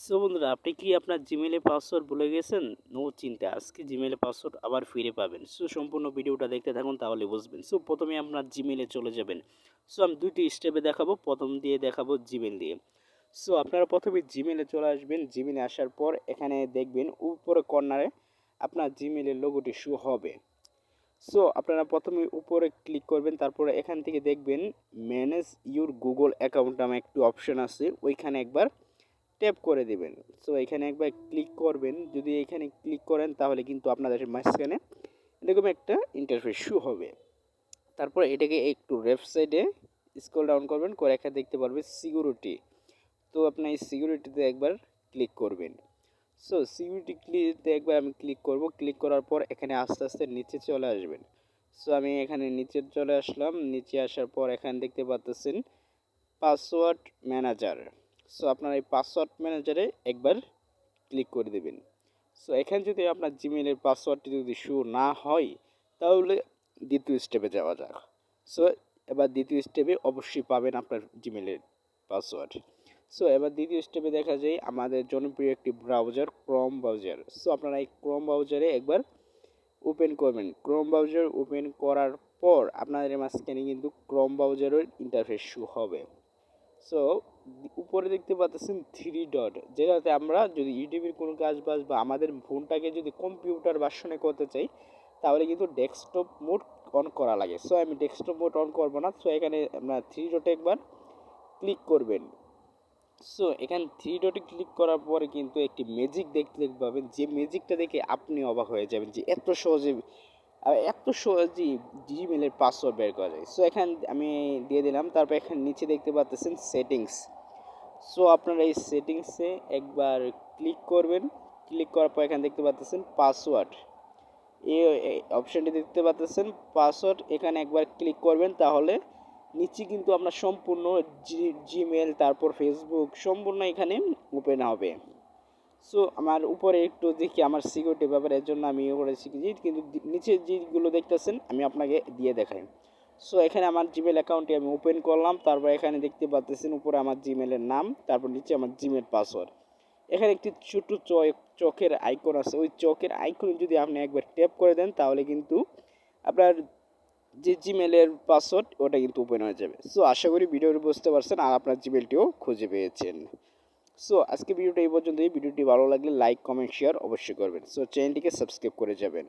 So বন্ধুরা, আপনি কি আপনার জিমেইলের পাসওয়ার্ড ভুলে গেছেন? নো চিন্তা, আজকে জিমেইলের পাসওয়ার্ড আবার ফিরে পাবেন। সো সম্পূর্ণ ভিডিওটা দেখতে থাকুন, তাহলে বুঝবেন। সো প্রথমে আপনার জিমেইলে চলে যাবেন। সো আমি দুইটি স্টেপে দেখাবো, প্রথম দিয়ে দেখাবো জিমেইল দিয়ে। সো আপনারা প্রথমে জিমেইলে চলে আসবেন। জিমেইলে আসার পর এখানে দেখবেন উপরে কর্নারে আপনার জিমেইলের লোগোটি শো হবে। সো আপনারা প্রথমে উপরে ক্লিক করবেন, তারপরে এখান থেকে দেখবেন ম্যানেজ ইউর গুগল অ্যাকাউন্ট নামে একটি অপশন আছে, ওইখানে একবার ট্যাপ করে দিবেন। সো এখানে একবার ক্লিক করবেন। যদি এখানে ক্লিক করেন তাহলে কিন্তু আপনাদের মাঝখানে এরকম একটা ইন্টারফেস শো হবে। তারপর এটাকে একটু লেফট সাইডে স্ক্রল ডাউন করবেন, করে এখানে দেখতে পারবেন সিকিউরিটি। তো আপনি এই সিকিউরিটিতে একবার ক্লিক করবেন। সো সিকিউরিটি ক্লিকতে একবার আমি ক্লিক করব। ক্লিক করার পর এখানে আস্তে আস্তে নিচে চলে আসবেন। সো আমি এখানে নিচে চলে আসলাম। নিচে আসার পর এখানে দেখতে পাচ্ছেন পাসওয়ার্ড ম্যানেজার। সো আপনার এই পাসওয়ার্ড ম্যানেজারে একবার ক্লিক করে দেবেন। সো এখানে যদি আপনার জিমেইলের পাসওয়ার্ডটি যদি শো না হয় তাহলে দ্বিতীয় স্টেপে যাওয়া যাক। সো এবার দ্বিতীয় স্টেপে অবশ্যই পাবেন আপনার জিমেইলের পাসওয়ার্ড। সো এবার দ্বিতীয় স্টেপে দেখা যায় আমাদের জনপ্রিয় একটি ব্রাউজার ক্রোম ব্রাউজার। সো আপনারা এই ক্রোম ব্রাউজারে একবার ওপেন করবেন। ক্রোম ব্রাউজার ওপেন করার পর আপনাদের মাঝখানে কিন্তু ক্রোম ব্রাউজারের ইন্টারফেস শো হবে। সো উপরে দেখতে পাচ্ছেন থ্রি ডট, যেটাতে আমরা যদি ইউটিউবের কোনো কাজ বাজ বা আমাদের ফোনটাকে যদি কম্পিউটার ভার্সনে করতে চাই তাহলে কিন্তু ডেস্কটপ মোড অন করা লাগে। সো আমি ডেস্কটপ মোড অন করবো না। সো এখানে আপনার থ্রি ডটে একবার ক্লিক করবেন। সো এখানে থ্রি ডটে ক্লিক করার পরে কিন্তু একটি ম্যাজিক দেখতে পাবেন, যে ম্যাজিকটা দেখে আপনি অবাক হয়ে যাবেন যে এত সহজেই জিমেলের পাসওয়ার্ড বের করা যায়। সো এখানে আমি দিয়ে দিলাম। তারপর এখানে নিচে দেখতে পাচ্ছেন সেটিংস। সো আপনারা এই সেটিংসে একবার ক্লিক করবেন। ক্লিক করার পর এখানে দেখতে পাচ্ছেন পাসওয়ার্ড, এই অপশানটি দেখতে পাচ্ছেন পাসওয়ার্ড। এখানে একবার ক্লিক করবেন, তাহলে নিচে কিন্তু আপনার সম্পূর্ণ জিমেল তারপর ফেসবুক সম্পূর্ণ এখানে ওপেন হবে। সো আমার উপরে একটু দেখি আমার সিকিউরিটি ব্যাপারে, এর জন্য আমি উপরে শিখেছি, কিন্তু নিচে যেগুলো দেখতেছেন আমি আপনাকে দিয়ে দেখাই। সো এখানে আমার জিমেল অ্যাকাউন্টটি আমি ওপেন করলাম। তারপর এখানে দেখতে পাচ্ছেন উপরে আমার জিমেলের নাম, তারপর নিচে আমার জিমেল পাসওয়ার্ড। এখানে একটি ছোট চকের আইকন আছে, ওই চকের আইকনে যদি আপনি একবার ট্যাপ করে দেন তাহলে কিন্তু আপনার যে জিমেলের পাসওয়ার্ড ওটা কিন্তু ওপেন হয়ে যাবে। সো আশা করি ভিডিওটি বুঝতে পারছেন আর আপনার জিমেলটিও খুঁজে পেয়েছেন। সো আজকে ভিডিওটা এই পর্যন্তই। ভিডিওটি ভালো লাগলে লাইক কমেন্ট শেয়ার অবশ্যই করবেন। সো চ্যানেলটিকে সাবস্ক্রাইব করে যাবেন।